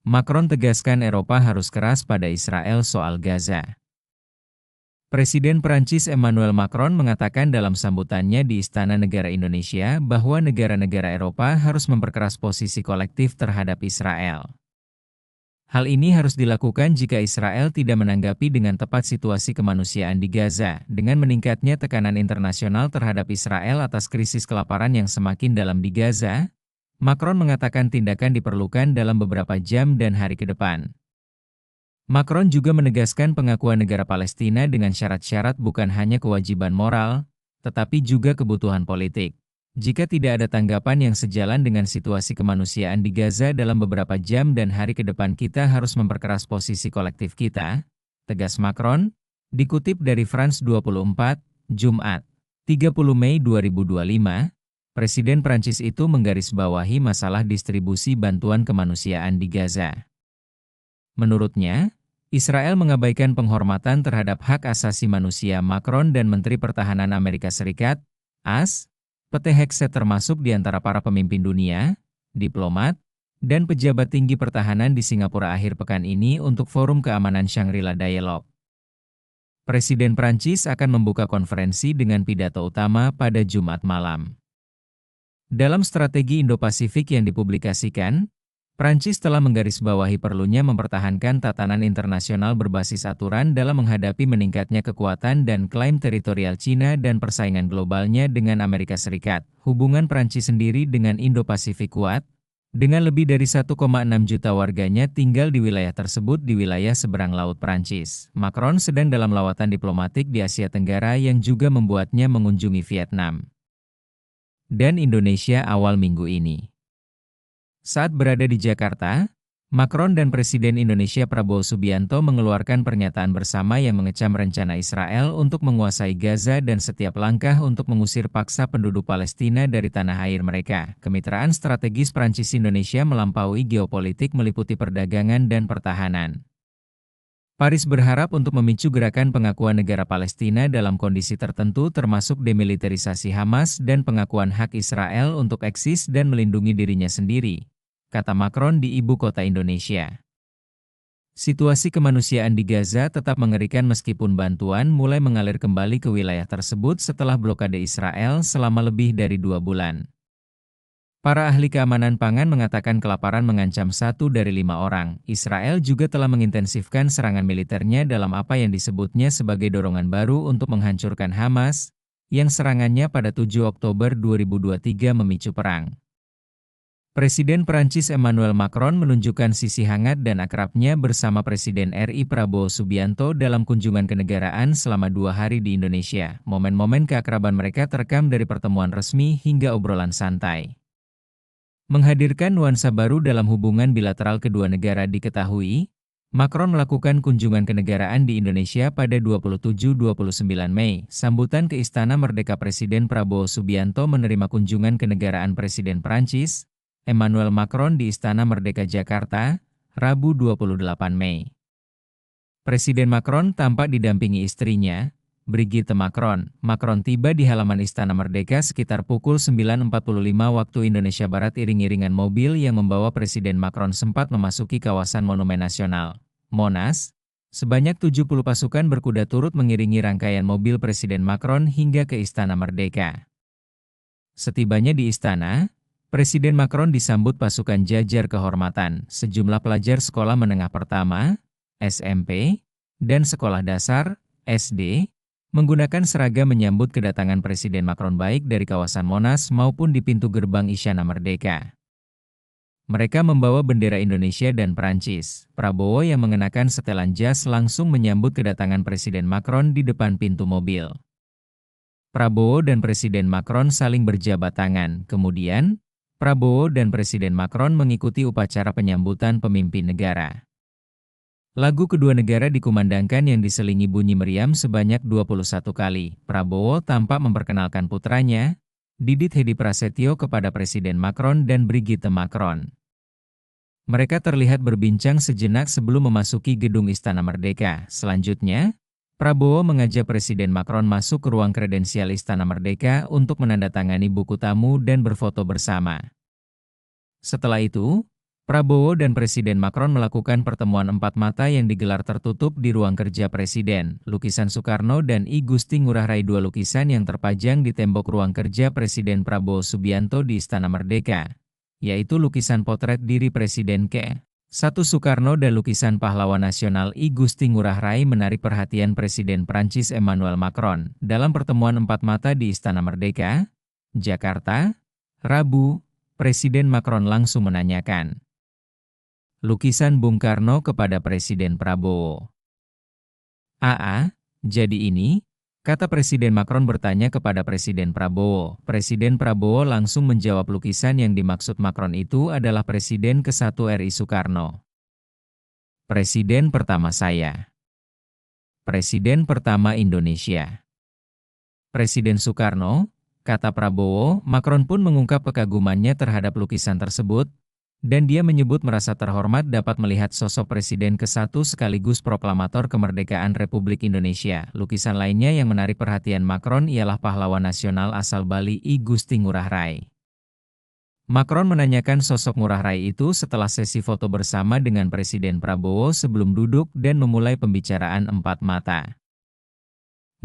Macron tegaskan Eropa harus keras pada Israel soal Gaza. Presiden Prancis Emmanuel Macron mengatakan dalam sambutannya di Istana Negara Indonesia bahwa negara-negara Eropa harus memperkeras posisi kolektif terhadap Israel. Hal ini harus dilakukan jika Israel tidak menanggapi dengan tepat situasi kemanusiaan di Gaza, dengan meningkatnya tekanan internasional terhadap Israel atas krisis kelaparan yang semakin dalam di Gaza. Macron mengatakan tindakan diperlukan dalam beberapa jam dan hari ke depan. Macron juga menegaskan pengakuan negara Palestina dengan syarat-syarat bukan hanya kewajiban moral, tetapi juga kebutuhan politik. Jika tidak ada tanggapan yang sejalan dengan situasi kemanusiaan di Gaza dalam beberapa jam dan hari ke depan, kita harus memperkeras posisi kolektif kita, tegas Macron, dikutip dari France 24, Jumat, 30 Mei 2025, Presiden Prancis itu menggarisbawahi masalah distribusi bantuan kemanusiaan di Gaza. Menurutnya, Israel mengabaikan penghormatan terhadap hak asasi manusia. Macron dan Menteri Pertahanan Amerika Serikat, AS, Pete Hegseth termasuk di antara para pemimpin dunia, diplomat, dan pejabat tinggi pertahanan di Singapura akhir pekan ini untuk Forum Keamanan Shangri-La Dialogue. Presiden Prancis akan membuka konferensi dengan pidato utama pada Jumat malam. Dalam strategi Indo-Pasifik yang dipublikasikan, Prancis telah menggarisbawahi perlunya mempertahankan tatanan internasional berbasis aturan dalam menghadapi meningkatnya kekuatan dan klaim teritorial Cina dan persaingan globalnya dengan Amerika Serikat. Hubungan Prancis sendiri dengan Indo-Pasifik kuat, dengan lebih dari 1,6 juta warganya tinggal di wilayah tersebut di wilayah seberang laut Prancis. Macron sedang dalam lawatan diplomatik di Asia Tenggara yang juga membuatnya mengunjungi Vietnam dan Indonesia awal minggu ini. Saat berada di Jakarta, Macron dan Presiden Indonesia Prabowo Subianto mengeluarkan pernyataan bersama yang mengecam rencana Israel untuk menguasai Gaza dan setiap langkah untuk mengusir paksa penduduk Palestina dari tanah air mereka. Kemitraan strategis Prancis-Indonesia melampaui geopolitik meliputi perdagangan dan pertahanan. Paris berharap untuk memicu gerakan pengakuan negara Palestina dalam kondisi tertentu termasuk demilitarisasi Hamas dan pengakuan hak Israel untuk eksis dan melindungi dirinya sendiri, kata Macron di ibu kota Indonesia. Situasi kemanusiaan di Gaza tetap mengerikan meskipun bantuan mulai mengalir kembali ke wilayah tersebut setelah blokade Israel selama lebih dari 2 bulan. Para ahli keamanan pangan mengatakan kelaparan mengancam 1 dari 5 orang. Israel juga telah mengintensifkan serangan militernya dalam apa yang disebutnya sebagai dorongan baru untuk menghancurkan Hamas, yang serangannya pada 7 Oktober 2023 memicu perang. Presiden Prancis Emmanuel Macron menunjukkan sisi hangat dan akrabnya bersama Presiden RI Prabowo Subianto dalam kunjungan kenegaraan selama 2 hari di Indonesia. Momen-momen keakraban mereka terekam dari pertemuan resmi hingga obrolan santai. Menghadirkan nuansa baru dalam hubungan bilateral kedua negara diketahui, Macron melakukan kunjungan kenegaraan di Indonesia pada 27-29 Mei. Sambutan ke Istana Merdeka Presiden Prabowo Subianto menerima kunjungan kenegaraan Presiden Prancis, Emmanuel Macron di Istana Merdeka Jakarta, Rabu 28 Mei. Presiden Macron tampak didampingi istrinya, Brigitte Macron. Macron tiba di halaman Istana Merdeka sekitar pukul 9.45 waktu Indonesia Barat. Iring-iringan mobil yang membawa Presiden Macron sempat memasuki kawasan Monumen Nasional, Monas. Sebanyak 70 pasukan berkuda turut mengiringi rangkaian mobil Presiden Macron hingga ke Istana Merdeka. Setibanya di istana, Presiden Macron disambut pasukan jajar kehormatan. Sejumlah pelajar sekolah menengah pertama, SMP, dan sekolah dasar, SD, menggunakan seragam menyambut kedatangan Presiden Macron baik dari kawasan Monas maupun di pintu gerbang Istana Merdeka. Mereka membawa bendera Indonesia dan Prancis. Prabowo yang mengenakan setelan jas langsung menyambut kedatangan Presiden Macron di depan pintu mobil. Prabowo dan Presiden Macron saling berjabat tangan. Kemudian, Prabowo dan Presiden Macron mengikuti upacara penyambutan pemimpin negara. Lagu kedua negara dikumandangkan yang diselingi bunyi meriam sebanyak 21 kali. Prabowo tampak memperkenalkan putranya, Didit Hedi Prasetyo kepada Presiden Macron dan Brigitte Macron. Mereka terlihat berbincang sejenak sebelum memasuki gedung Istana Merdeka. Selanjutnya, Prabowo mengajak Presiden Macron masuk ke ruang kredensial Istana Merdeka untuk menandatangani buku tamu dan berfoto bersama. Setelah itu, Prabowo dan Presiden Macron melakukan pertemuan empat mata yang digelar tertutup di ruang kerja Presiden. Lukisan Soekarno dan I Gusti Ngurah Rai, dua lukisan yang terpajang di tembok ruang kerja Presiden Prabowo Subianto di Istana Merdeka, yaitu lukisan potret diri Presiden ke-1 Soekarno dan lukisan pahlawan nasional I Gusti Ngurah Rai, menarik perhatian Presiden Prancis Emmanuel Macron. Dalam pertemuan empat mata di Istana Merdeka, Jakarta, Rabu, Presiden Macron langsung menanyakan lukisan Bung Karno kepada Presiden Prabowo. Jadi ini? Kata Presiden Macron bertanya kepada Presiden Prabowo. Presiden Prabowo langsung menjawab lukisan yang dimaksud Macron itu adalah Presiden ke-1 RI Soekarno. Presiden pertama saya. Presiden pertama Indonesia. Presiden Soekarno, kata Prabowo. Macron pun mengungkap kekagumannya terhadap lukisan tersebut, dan dia menyebut merasa terhormat dapat melihat sosok Presiden ke-1 sekaligus proklamator kemerdekaan Republik Indonesia. Lukisan lainnya yang menarik perhatian Macron ialah pahlawan nasional asal Bali I Gusti Ngurah Rai. Macron menanyakan sosok Ngurah Rai itu setelah sesi foto bersama dengan Presiden Prabowo sebelum duduk dan memulai pembicaraan empat mata.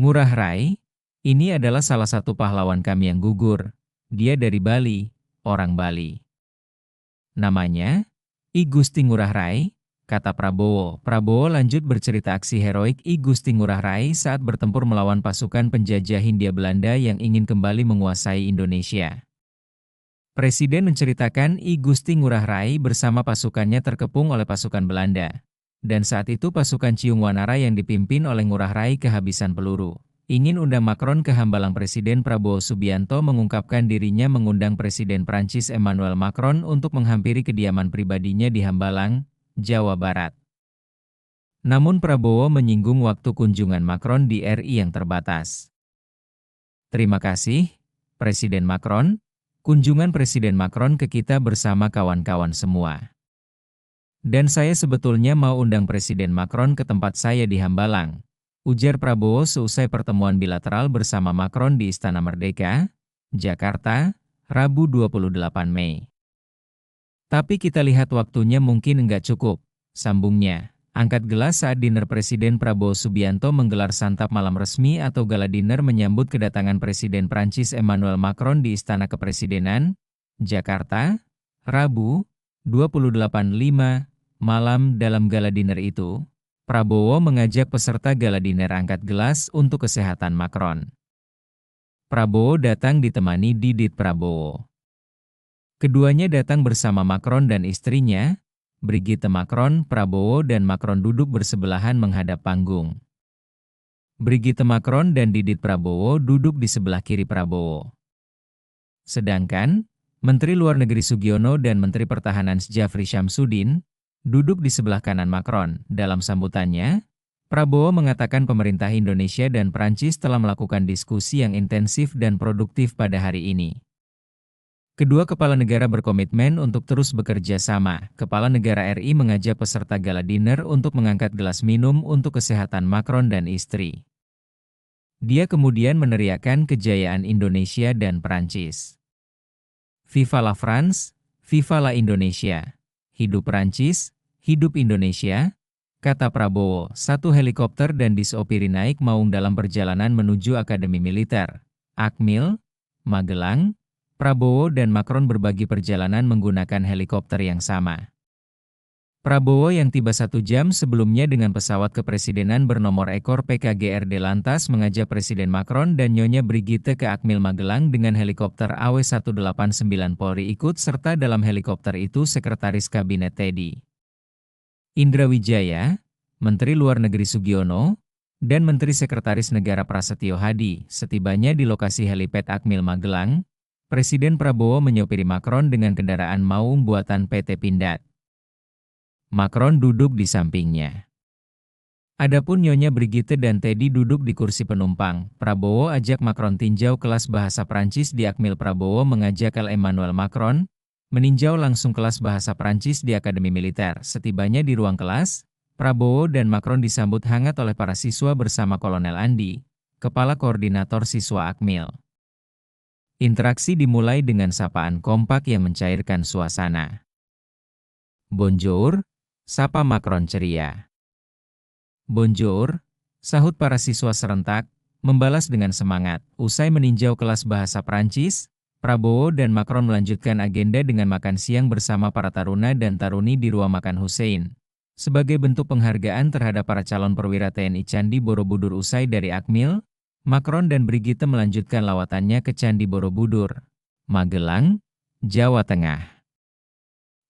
Ngurah Rai, ini adalah salah satu pahlawan kami yang gugur. Dia dari Bali, orang Bali. Namanya I Gusti Ngurah Rai, kata Prabowo. Prabowo lanjut bercerita aksi heroik I Gusti Ngurah Rai saat bertempur melawan pasukan penjajah Hindia Belanda yang ingin kembali menguasai Indonesia. Presiden menceritakan I Gusti Ngurah Rai bersama pasukannya terkepung oleh pasukan Belanda. Dan saat itu pasukan Ciung Wanara yang dipimpin oleh Ngurah Rai kehabisan peluru. Ingin undang Macron ke Hambalang. Presiden Prabowo Subianto mengungkapkan dirinya mengundang Presiden Prancis Emmanuel Macron untuk menghampiri kediaman pribadinya di Hambalang, Jawa Barat. Namun Prabowo menyinggung waktu kunjungan Macron di RI yang terbatas. Terima kasih, Presiden Macron. Kunjungan Presiden Macron ke kita bersama kawan-kawan semua. Dan saya sebetulnya mau undang Presiden Macron ke tempat saya di Hambalang, ujar Prabowo seusai pertemuan bilateral bersama Macron di Istana Merdeka, Jakarta, Rabu 28 Mei. Tapi kita lihat waktunya mungkin enggak cukup, sambungnya. Angkat gelas saat dinner. Presiden Prabowo Subianto menggelar santap malam resmi atau gala dinner menyambut kedatangan Presiden Prancis Emmanuel Macron di Istana Kepresidenan, Jakarta, Rabu, 28.5 malam. Dalam gala dinner itu, Prabowo mengajak peserta gala dinner angkat gelas untuk kesehatan Macron. Prabowo datang ditemani Didit Prabowo. Keduanya datang bersama Macron dan istrinya, Brigitte Macron. Prabowo dan Macron duduk bersebelahan menghadap panggung. Brigitte Macron dan Didit Prabowo duduk di sebelah kiri Prabowo. Sedangkan, Menteri Luar Negeri Sugiono dan Menteri Pertahanan Djafri Syamsuddin duduk di sebelah kanan Macron. Dalam sambutannya, Prabowo mengatakan pemerintah Indonesia dan Prancis telah melakukan diskusi yang intensif dan produktif pada hari ini. Kedua kepala negara berkomitmen untuk terus bekerja sama. Kepala negara RI mengajak peserta gala dinner untuk mengangkat gelas minum untuk kesehatan Macron dan istri. Dia kemudian meneriakkan kejayaan Indonesia dan Prancis. Viva la France, Viva la Indonesia. Hidup Prancis, hidup Indonesia, kata Prabowo. Satu helikopter dan disopiri naik maung dalam perjalanan menuju Akademi Militer Akmil, Magelang. Prabowo dan Macron berbagi perjalanan menggunakan helikopter yang sama. Prabowo yang tiba 1 jam sebelumnya dengan pesawat kepresidenan bernomor ekor PKGRD lantas mengajak Presiden Macron dan Nyonya Brigitte ke Akmil Magelang dengan helikopter AW189 Polri ikut serta dalam helikopter itu Sekretaris Kabinet Teddy Indra Wijaya, Menteri Luar Negeri Sugiono, dan Menteri Sekretaris Negara Prasetyo Hadi. Setibanya di lokasi helipad Akmil Magelang, Presiden Prabowo menyopiri Macron dengan kendaraan maung buatan PT Pindad. Macron duduk di sampingnya. Adapun Nyonya Brigitte dan Teddy duduk di kursi penumpang. Prabowo ajak Macron tinjau kelas bahasa Prancis di Akmil. Prabowo mengajak Emmanuel Macron meninjau langsung kelas bahasa Prancis di Akademi Militer. Setibanya di ruang kelas, Prabowo dan Macron disambut hangat oleh para siswa bersama Kolonel Andi, Kepala Koordinator Siswa Akmil. Interaksi dimulai dengan sapaan kompak yang mencairkan suasana. Bonjour, sapa Macron ceria. Bonjour, sahut para siswa serentak, membalas dengan semangat. Usai meninjau kelas bahasa Prancis, Prabowo dan Macron melanjutkan agenda dengan makan siang bersama para taruna dan taruni di Ruang Makan Hussein. Sebagai bentuk penghargaan terhadap para calon perwira TNI Candi Borobudur usai dari Akmil, Macron dan Brigitte melanjutkan lawatannya ke Candi Borobudur, Magelang, Jawa Tengah.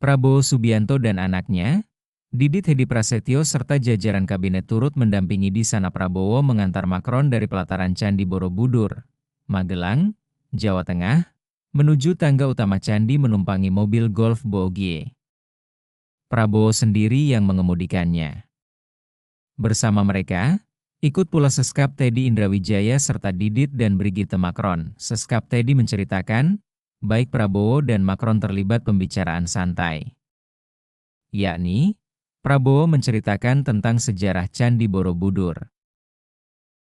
Prabowo Subianto dan anaknya, Didit Hedi Prasetyo serta jajaran kabinet turut mendampingi di sana. Prabowo mengantar Macron dari pelataran Candi Borobudur, Magelang, Jawa Tengah, menuju tangga utama Candi menumpangi mobil Golf Bogie. Prabowo sendiri yang mengemudikannya. Bersama mereka, ikut pula Seskap Teddy Indrawijaya serta Didit dan Brigitte Macron. Seskap Teddy menceritakan, baik Prabowo dan Macron terlibat pembicaraan santai. Yakni, Prabowo menceritakan tentang sejarah Candi Borobudur.